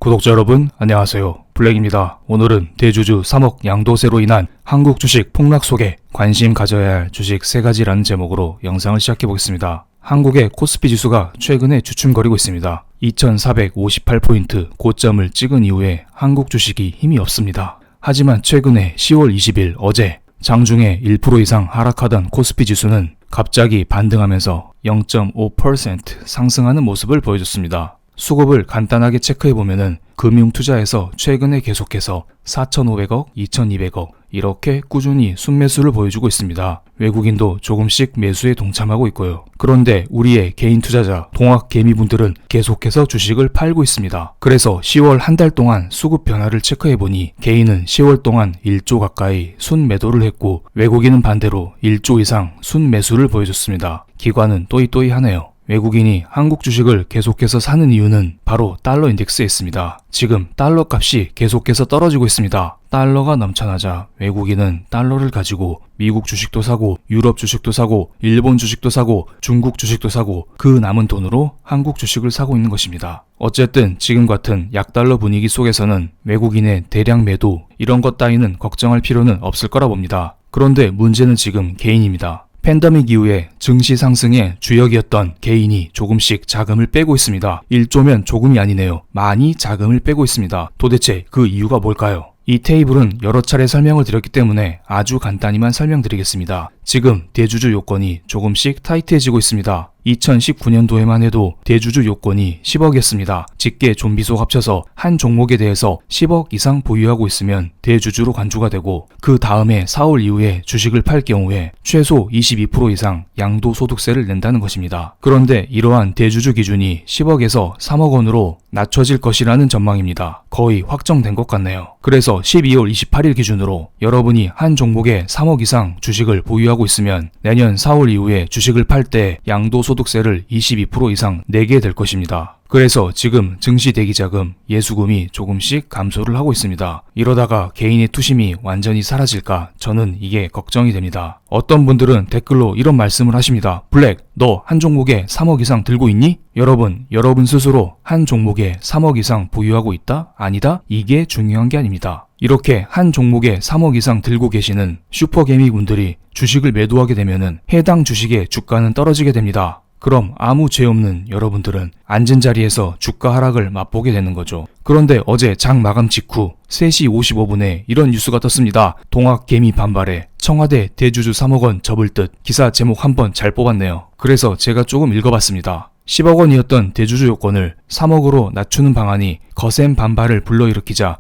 구독자 여러분 안녕하세요. 블랙입니다. 오늘은 대주주 3억 양도세로 인한 한국 주식 폭락 속에 관심 가져야 할 주식 3가지라는 제목으로 영상을 시작해 보겠습니다. 한국의 코스피 지수가 최근에 주춤거리고 있습니다. 2458포인트 고점을 찍은 이후에 한국 주식이 힘이 없습니다. 하지만 최근에 10월 20일 어제 장중에 1% 이상 하락하던 코스피 지수는 갑자기 반등하면서 0.5% 상승하는 모습을 보여줬습니다. 수급을 간단하게 체크해보면은 금융투자에서 최근에 계속해서 4,500억, 2,200억 이렇게 꾸준히 순매수를 보여주고 있습니다. 외국인도 조금씩 매수에 동참하고 있고요. 그런데 우리의 개인 투자자, 동학개미분들은 계속해서 주식을 팔고 있습니다. 그래서 10월 한 달 동안 수급 변화를 체크해보니 개인은 10월 동안 1조 가까이 순매도를 했고 외국인은 반대로 1조 이상 순매수를 보여줬습니다. 기관은 또이또이하네요. 외국인이 한국 주식을 계속해서 사는 이유는 바로 달러 인덱스에 있습니다. 지금 달러 값이 계속해서 떨어지고 있습니다. 달러가 넘쳐나자 외국인은 달러를 가지고 미국 주식도 사고 유럽 주식도 사고 일본 주식도 사고 중국 주식도 사고 그 남은 돈으로 한국 주식을 사고 있는 것입니다. 어쨌든 지금 같은 약달러 분위기 속에서는 외국인의 대량 매도 이런 것 따위는 걱정할 필요는 없을 거라 봅니다. 그런데 문제는 지금 개인입니다. 팬데믹 이후에 증시 상승의 주역이었던 개인이 조금씩 자금을 빼고 있습니다. 1조면 조금이 아니네요. 많이 자금을 빼고 있습니다. 도대체 그 이유가 뭘까요? 이 테이블은 여러 차례 설명을 드렸기 때문에 아주 간단히만 설명드리겠습니다. 지금 대주주 요건이 조금씩 타이트해지고 있습니다. 2019년도에만 해도 대주주 요건이 10억이었습니다. 직계 좀비속 합쳐서 한 종목에 대해서 10억 이상 보유하고 있으면 대주주로 간주가 되고 그 다음에 4월 이후에 주식을 팔 경우에 최소 22% 이상 양도소득세를 낸다는 것입니다. 그런데 이러한 대주주 기준이 10억에서 3억 원으로 낮춰질 것이라는 전망입니다. 거의 확정된 것 같네요. 그래서 12월 28일 기준으로 여러분이 한 종목에 3억 이상 주식을 보유하고 있으면 내년 4월 이후에 주식을 팔 때 양도소득세를 22% 이상 내게 될 것입니다. 그래서 지금 증시 대기자금, 예수금이 조금씩 감소를 하고 있습니다. 이러다가 개인의 투심이 완전히 사라질까 저는 이게 걱정이 됩니다. 어떤 분들은 댓글로 이런 말씀을 하십니다. 블랙, 너 한 종목에 3억 이상 들고 있니? 여러분 스스로 한 종목에 3억 이상 보유하고 있다? 아니다? 이게 중요한 게 아닙니다. 이렇게 한 종목에 3억 이상 들고 계시는 슈퍼개미 분들이 주식을 매도하게 되면은 해당 주식의 주가는 떨어지게 됩니다. 그럼 아무 죄 없는 여러분들은 앉은 자리에서 주가 하락을 맛보게 되는 거죠. 그런데 어제 장 마감 직후 3시 55분에 이런 뉴스가 떴습니다. 동학개미 반발에 청와대 대주주 3억 원 접을 듯. 기사 제목 한번 잘 뽑았네요. 그래서 제가 조금 읽어봤습니다. 10억 원이었던 대주주 요건을 3억으로 낮추는 방안이 거센 반발을 불러일으키자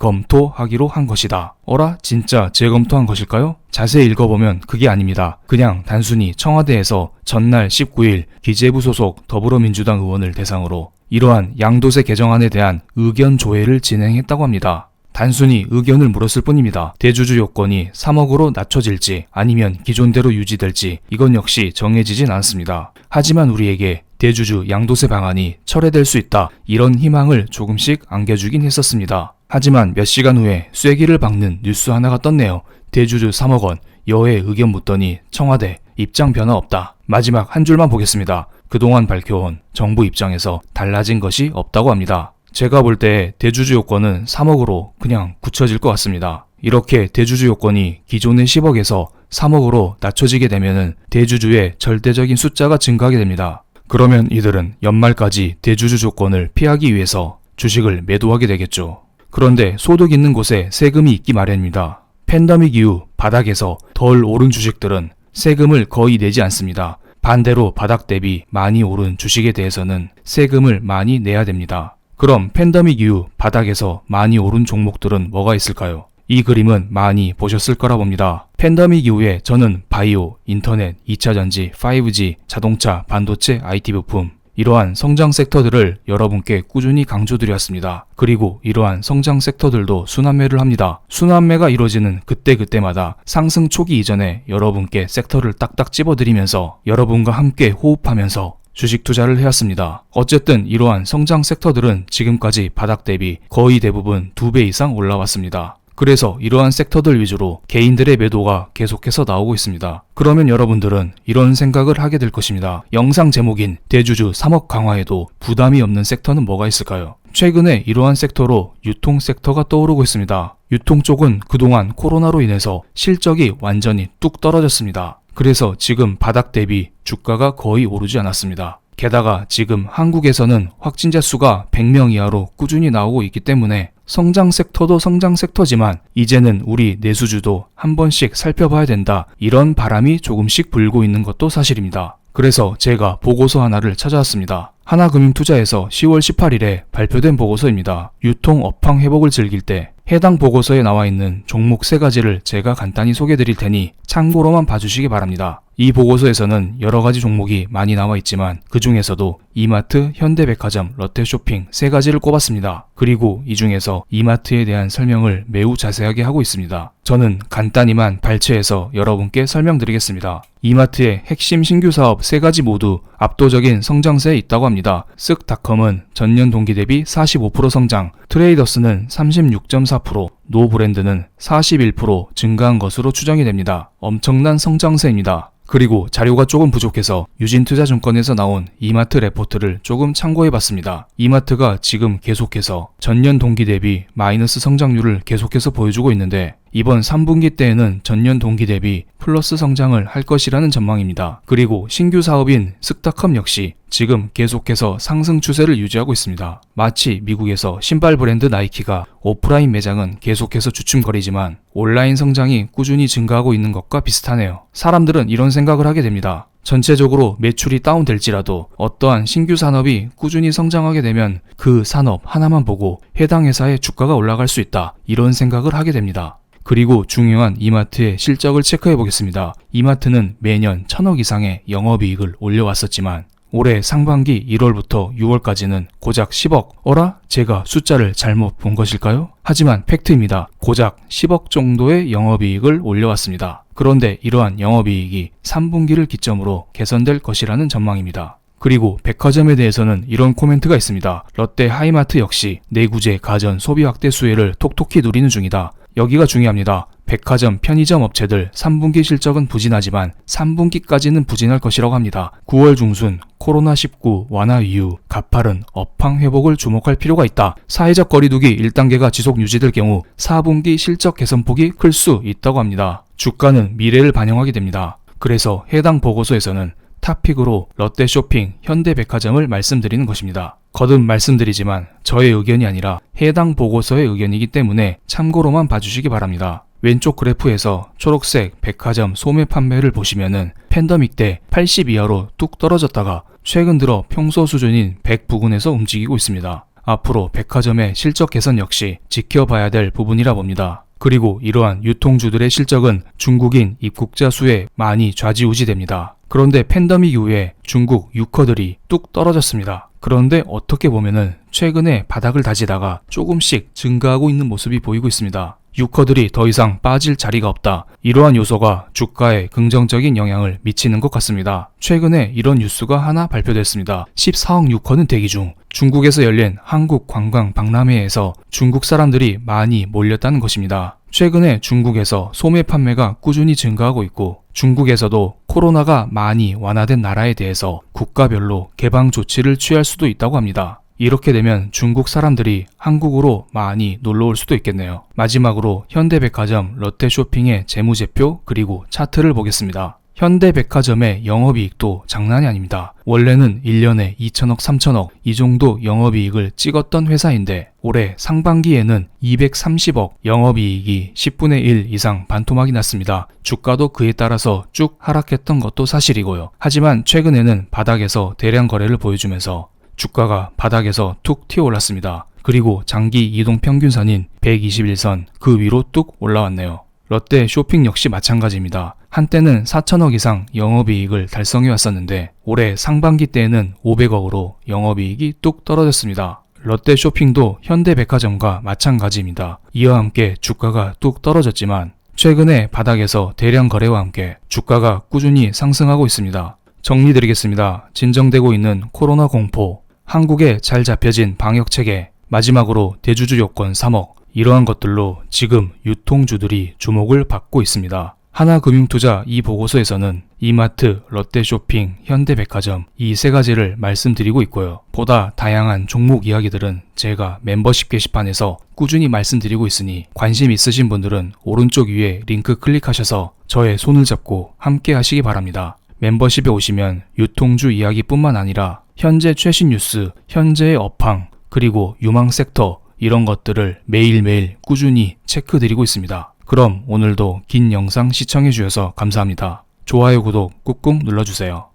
재검토하기로 한 것이다. 어라? 진짜 재검토한 것일까요? 자세히 읽어보면 그게 아닙니다. 그냥 단순히 청와대에서 전날 19일 기재부 소속 더불어민주당 의원을 대상으로 이러한 양도세 개정안에 대한 의견 조회를 진행했다고 합니다. 단순히 의견을 물었을 뿐입니다. 대주주 요건이 3억으로 낮춰질지 아니면 기존대로 유지될지 이건 역시 정해지진 않습니다. 하지만 우리에게 대주주 양도세 방안이 철회될 수 있다 이런 희망을 조금씩 안겨주긴 했었습니다. 하지만 몇 시간 후에 쐐기를 박는 뉴스 하나가 떴네요. 대주주 3억 원 여회 의견 묻더니 청와대 입장 변화 없다. 마지막 한 줄만 보겠습니다. 그동안 밝혀온 정부 입장에서 달라진 것이 없다고 합니다. 제가 볼 때 대주주 요건은 3억으로 그냥 굳혀질 것 같습니다. 이렇게 대주주 요건이 기존의 10억에서 3억으로 낮춰지게 되면은 대주주의 절대적인 숫자가 증가하게 됩니다. 그러면 이들은 연말까지 대주주 조건을 피하기 위해서 주식을 매도하게 되겠죠. 그런데 소득 있는 곳에 세금이 있기 마련입니다. 팬데믹 이후 바닥에서 덜 오른 주식들은 세금을 거의 내지 않습니다. 반대로 바닥 대비 많이 오른 주식에 대해서는 세금을 많이 내야 됩니다. 그럼 팬데믹 이후 바닥에서 많이 오른 종목들은 뭐가 있을까요? 이 그림은 많이 보셨을 거라 봅니다. 팬데믹 이후에 저는 바이오, 인터넷, 2차전지, 5G, 자동차, 반도체, IT 부품 이러한 성장 섹터들을 여러분께 꾸준히 강조드렸습니다. 그리고 이러한 성장 섹터들도 순환매를 합니다. 순환매가 이루어지는 그때마다 상승 초기 이전에 여러분께 섹터를 딱딱 집어드리면서 여러분과 함께 호흡하면서 주식 투자를 해왔습니다. 어쨌든 이러한 성장 섹터들은 지금까지 바닥 대비 거의 대부분 2배 이상 올라왔습니다. 그래서 이러한 섹터들 위주로 개인들의 매도가 계속해서 나오고 있습니다. 그러면 여러분들은 이런 생각을 하게 될 것입니다. 영상 제목인 대주주 3억 강화에도 부담이 없는 섹터는 뭐가 있을까요? 최근에 이러한 섹터로 유통 섹터가 떠오르고 있습니다. 유통 쪽은 그동안 코로나로 인해서 실적이 완전히 뚝 떨어졌습니다. 그래서 지금 바닥 대비 주가가 거의 오르지 않았습니다. 게다가 지금 한국에서는 확진자 수가 100명 이하로 꾸준히 나오고 있기 때문에 성장 섹터도 성장 섹터지만 이제는 우리 내수주도 한 번씩 살펴봐야 된다, 이런 바람이 조금씩 불고 있는 것도 사실입니다. 그래서 제가 보고서 하나를 찾아왔습니다. 하나금융투자에서 10월 18일에 발표된 보고서입니다. 유통 업황 회복을 즐길 때 해당 보고서에 나와 있는 종목 3가지를 제가 간단히 소개해 드릴 테니 참고로만 봐주시기 바랍니다. 이 보고서에서는 여러가지 종목이 많이 나와 있지만 그 중에서도 이마트, 현대백화점, 롯데쇼핑 3가지를 꼽았습니다. 그리고 이 중에서 이마트에 대한 설명을 매우 자세하게 하고 있습니다. 저는 간단히만 발췌해서 여러분께 설명드리겠습니다. 이마트의 핵심 신규 사업 3가지 모두 압도적인 성장세에 있다고 합니다. 쓱닷컴은 전년 동기 대비 45% 성장, 트레이더스는 36.4%, 노브랜드는 41% 증가한 것으로 추정이 됩니다. 엄청난 성장세입니다. 그리고 자료가 조금 부족해서 유진투자증권에서 나온 이마트 레포트를 조금 참고해봤습니다. 이마트가 지금 계속해서 전년 동기 대비 마이너스 성장률을 계속해서 보여주고 있는데 이번 3분기 때에는 전년 동기 대비 플러스 성장을 할 것이라는 전망입니다. 그리고 신규 사업인 쓱닷컴 역시 지금 계속해서 상승 추세를 유지하고 있습니다. 마치 미국에서 신발 브랜드 나이키가 오프라인 매장은 계속해서 주춤거리지만 온라인 성장이 꾸준히 증가하고 있는 것과 비슷하네요. 사람들은 이런 생각을 하게 됩니다. 전체적으로 매출이 다운될지라도 어떠한 신규 산업이 꾸준히 성장하게 되면 그 산업 하나만 보고 해당 회사의 주가가 올라갈 수 있다, 이런 생각을 하게 됩니다. 그리고 중요한 이마트의 실적을 체크해 보겠습니다. 이마트는 매년 1000억 이상의 영업이익을 올려왔었지만 올해 상반기 1월부터 6월까지는 고작 10억. 어라? 제가 숫자를 잘못 본 것일까요? 하지만 팩트입니다. 고작 10억 정도의 영업이익을 올려왔습니다. 그런데 이러한 영업이익이 3분기를 기점으로 개선될 것이라는 전망입니다. 그리고 백화점에 대해서는 이런 코멘트가 있습니다. 롯데 하이마트 역시 내구재 가전 소비 확대 수혜를 톡톡히 누리는 중이다. 여기가 중요합니다. 백화점, 편의점 업체들 3분기 실적은 부진하지만 3분기까지는 부진할 것이라고 합니다. 9월 중순 코로나19 완화 이후 가파른 업황 회복을 주목할 필요가 있다. 사회적 거리두기 1단계가 지속 유지될 경우 4분기 실적 개선폭이 클 수 있다고 합니다. 주가는 미래를 반영하게 됩니다. 그래서 해당 보고서에서는 탑픽으로 롯데쇼핑, 현대백화점을 말씀드리는 것입니다. 거듭 말씀드리지만 저의 의견이 아니라 해당 보고서의 의견이기 때문에 참고로만 봐주시기 바랍니다. 왼쪽 그래프에서 초록색 백화점 소매 판매를 보시면은 팬데믹 때 80 이하로 뚝 떨어졌다가 최근 들어 평소 수준인 100 부근에서 움직이고 있습니다. 앞으로 백화점의 실적 개선 역시 지켜봐야 될 부분이라 봅니다. 그리고 이러한 유통주들의 실적은 중국인 입국자 수에 많이 좌지우지됩니다. 그런데 팬데믹 이후에 중국 유커들이 뚝 떨어졌습니다. 그런데 어떻게 보면은 최근에 바닥을 다지다가 조금씩 증가하고 있는 모습이 보이고 있습니다. 유커들이 더 이상 빠질 자리가 없다. 이러한 요소가 주가에 긍정적인 영향을 미치는 것 같습니다. 최근에 이런 뉴스가 하나 발표됐습니다. 14억 유커는 대기 중. 중국에서 열린 한국 관광 박람회에서 중국 사람들이 많이 몰렸다는 것입니다. 최근에 중국에서 소매 판매가 꾸준히 증가하고 있고 중국에서도 코로나가 많이 완화된 나라에 대해서 국가별로 개방 조치를 취할 수도 있다고 합니다. 이렇게 되면 중국 사람들이 한국으로 많이 놀러 올 수도 있겠네요. 마지막으로 현대백화점, 롯데쇼핑의 재무제표 그리고 차트를 보겠습니다. 현대백화점의 영업이익도 장난이 아닙니다. 원래는 1년에 2천억, 3천억 이 정도 영업이익을 찍었던 회사인데 올해 상반기에는 230억 영업이익이 10분의 1 이상 반토막이 났습니다. 주가도 그에 따라서 쭉 하락했던 것도 사실이고요. 하지만 최근에는 바닥에서 대량 거래를 보여주면서 주가가 바닥에서 툭 튀어올랐습니다. 그리고 장기 이동평균선인 121선 그 위로 뚝 올라왔네요. 롯데 쇼핑 역시 마찬가지입니다. 한때는 4천억 이상 영업이익을 달성해 왔었는데 올해 상반기 때에는 500억으로 영업이익이 뚝 떨어졌습니다. 롯데 쇼핑도 현대백화점과 마찬가지입니다. 이와 함께 주가가 뚝 떨어졌지만 최근에 바닥에서 대량 거래와 함께 주가가 꾸준히 상승하고 있습니다. 정리드리겠습니다. 진정되고 있는 코로나 공포, 한국에 잘 잡혀진 방역체계, 마지막으로 대주주 요건 3억, 이러한 것들로 지금 유통주들이 주목을 받고 있습니다. 하나금융투자 이 보고서에서는 이마트, 롯데쇼핑, 현대백화점 이 세 가지를 말씀드리고 있고요. 보다 다양한 종목 이야기들은 제가 멤버십 게시판에서 꾸준히 말씀드리고 있으니 관심 있으신 분들은 오른쪽 위에 링크 클릭하셔서 저의 손을 잡고 함께 하시기 바랍니다. 멤버십에 오시면 유통주 이야기뿐만 아니라 현재 최신 뉴스, 현재의 업황, 그리고 유망 섹터 이런 것들을 매일매일 꾸준히 체크드리고 있습니다. 그럼 오늘도 긴 영상 시청해주셔서 감사합니다. 좋아요, 구독 꾹꾹 눌러주세요.